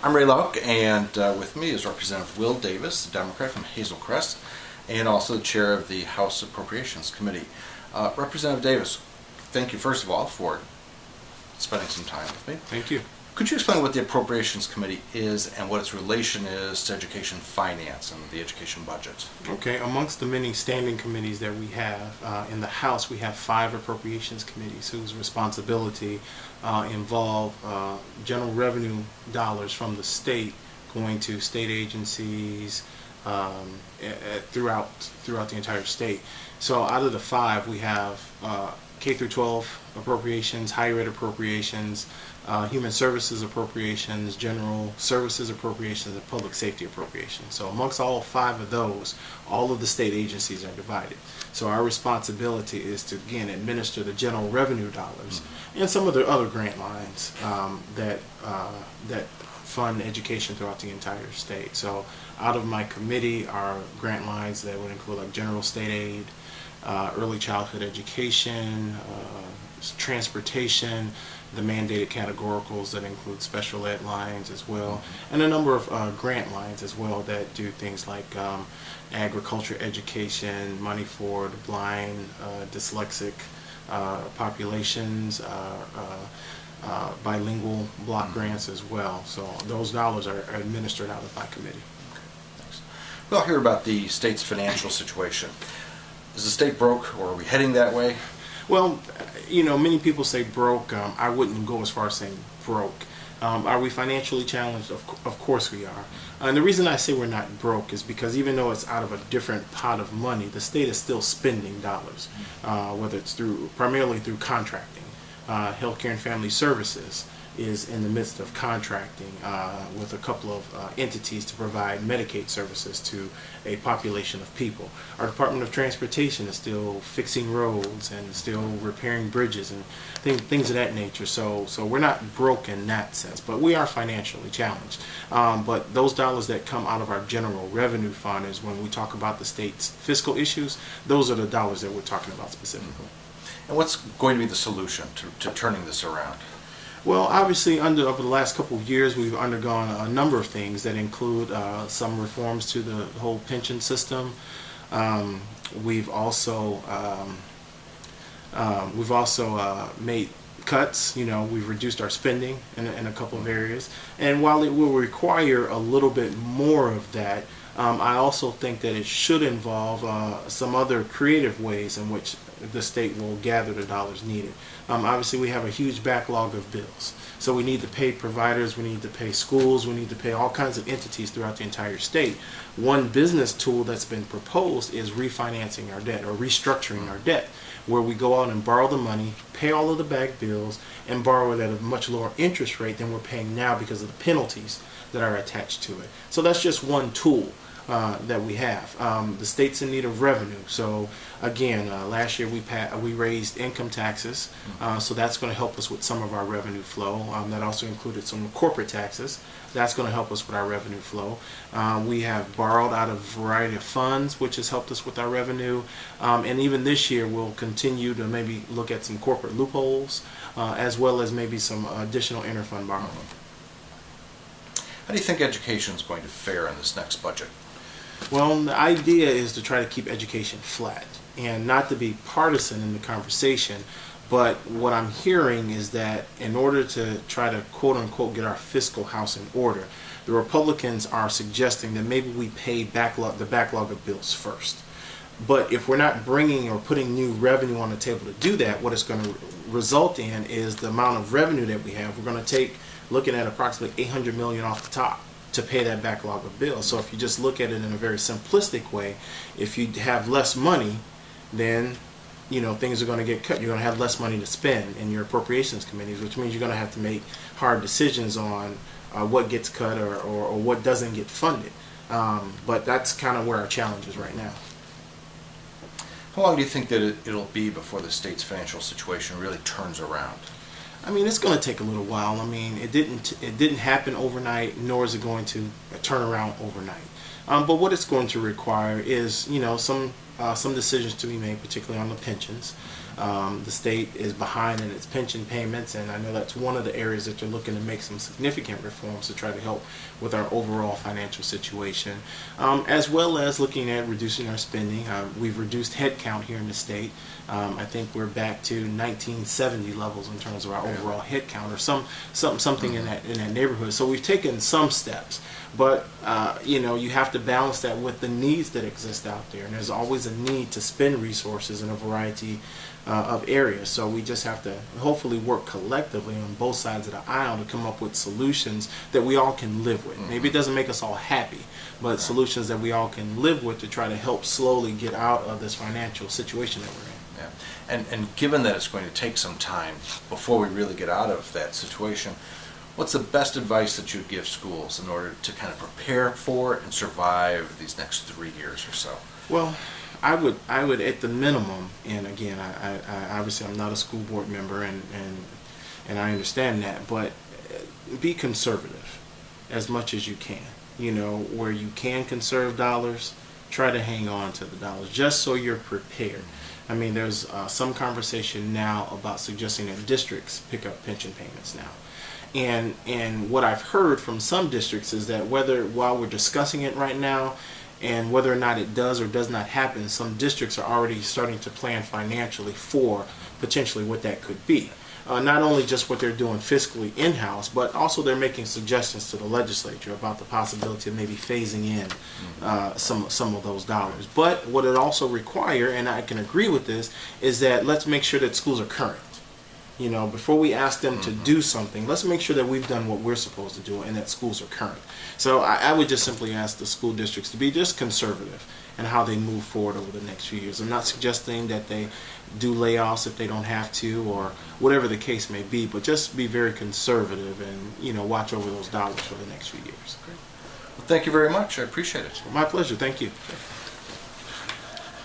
I'm Ray Lauk, and with me is Representative Will Davis, the Democrat from Hazel Crest, and also the chair of the House Appropriations Committee. Representative Davis, thank you first of all for spending some time with me. Thank you. Could you explain what the Appropriations Committee is and what its relation is to education finance and the education budget? Okay, amongst the many standing committees that we have in the House, we have 5 Appropriations Committees whose responsibility involve general revenue dollars from the state going to state agencies throughout the entire state. So out of the 5, we have K through 12 appropriations, higher ed appropriations, human services appropriations, general services appropriations, and public safety appropriations. So amongst all 5 of those, all of the state agencies are divided. So our responsibility is to, again, administer the general revenue dollars and some of the other grant lines that fund education throughout the entire state. So out of my committee are grant lines that would include like general state aid, early childhood education, transportation, the mandated categoricals that include special ed lines as well, and a number of grant lines as well that do things like agriculture education, money for the blind, dyslexic populations, bilingual block grants as well. So those dollars are administered out of my committee. Okay, thanks. We'll hear about the state's financial situation. Is the state broke, or are we heading that way? Well, you know, many people say broke. I wouldn't go as far as saying broke. Are we financially challenged? Of course we are. And the reason I say we're not broke is because even though it's out of a different pot of money, the state is still spending dollars, whether it's primarily through contracting. Healthcare and Family Services is in the midst of contracting with a couple of entities to provide Medicaid services to a population of people. Our Department of Transportation is still fixing roads and still repairing bridges and things of that nature. So we're not broke in that sense, but we are financially challenged. But those dollars that come out of our general revenue fund is when we talk about the state's fiscal issues, those are the dollars that we're talking about specifically. And what's going to be the solution to turning this around? Well, obviously, over the last couple of years, we've undergone a number of things that include some reforms to the whole pension system. We've also made cuts. You know, we've reduced our spending in a couple of areas. And while it will require a little bit more of that, I also think that it should involve some other creative ways in which the state will gather the dollars needed. Obviously, we have a huge backlog of bills. So we need to pay providers, we need to pay schools, we need to pay all kinds of entities throughout the entire state. One business tool that's been proposed is refinancing our debt or restructuring our debt, where we go out and borrow the money, pay all of the back bills, and borrow it at a much lower interest rate than we're paying now because of the penalties that are attached to it. So that's just one tool that we have. The state's in need of revenue. So again, last year we raised income taxes, so that's going to help us with some of our revenue flow. That also included some corporate taxes. That's going to help us with our revenue flow. We have borrowed out of a variety of funds, which has helped us with our revenue. And even this year, we'll continue to maybe look at some corporate loopholes, as well as maybe some additional interfund borrowing. How do you think education is going to fare in this next budget? Well, the idea is to try to keep education flat and not to be partisan in the conversation, but what I'm hearing is that in order to try to quote-unquote get our fiscal house in order, the Republicans are suggesting that maybe we pay the backlog of bills first. But if we're not bringing or putting new revenue on the table to do that, what it's going to result in is the amount of revenue that we have. We're going to take, looking at approximately $800 million off the top to pay that backlog of bills. So if you just look at it in a very simplistic way, if you have less money, then things are going to get cut. You're going to have less money to spend in your appropriations committees, which means you're going to have to make hard decisions on what gets cut or what doesn't get funded. But that's kind of where our challenge is right now. How long do you think that it'll be before the state's financial situation really turns around? I mean, it's going to take a little while. I mean, it didn't happen overnight, nor is it going to turn around overnight. But what it's going to require is, some decisions to be made, particularly on the pensions. The state is behind in its pension payments, and I know that's one of the areas that they're looking to make some significant reforms to try to help with our overall financial situation, as well as looking at reducing our spending. We've reduced headcount here in the state. I think we're back to 1970 levels in terms of our overall headcount, or something in that neighborhood. So we've taken some steps, but you have to balance that with the needs that exist out there, and there's always a need to spend resources in a variety of areas. So we just have to hopefully work collectively on both sides of the aisle to come up with solutions that we all can live with. Maybe it doesn't make us all happy, but solutions that we all can live with to try to help slowly get out of this financial situation that we're in. Yeah. And given that it's going to take some time before we really get out of that situation, what's the best advice that you'd give schools in order to kind of prepare for and survive these next 3 years or so? Well, I would at the minimum, and again, I obviously I'm not a school board member, and I understand that, but be conservative as much as you can. Where you can conserve dollars, try to hang on to the dollars just so you're prepared. I mean, there's some conversation now about suggesting that districts pick up pension payments now. And what I've heard from some districts is that while we're discussing it right now, and whether or not it does or does not happen, some districts are already starting to plan financially for potentially what that could be. Not only just what they're doing fiscally in-house, but also they're making suggestions to the legislature about the possibility of maybe phasing in some of those dollars. But what it also requires, and I can agree with this, is that let's make sure that schools are current. Before we ask them to do something, let's make sure that we've done what we're supposed to do and that schools are current. So I would just simply ask the school districts to be just conservative in how they move forward over the next few years. I'm not suggesting that they do layoffs if they don't have to, or whatever the case may be, but just be very conservative and watch over those dollars for the next few years. Great. Well, thank you very much. I appreciate it. My pleasure. Thank you.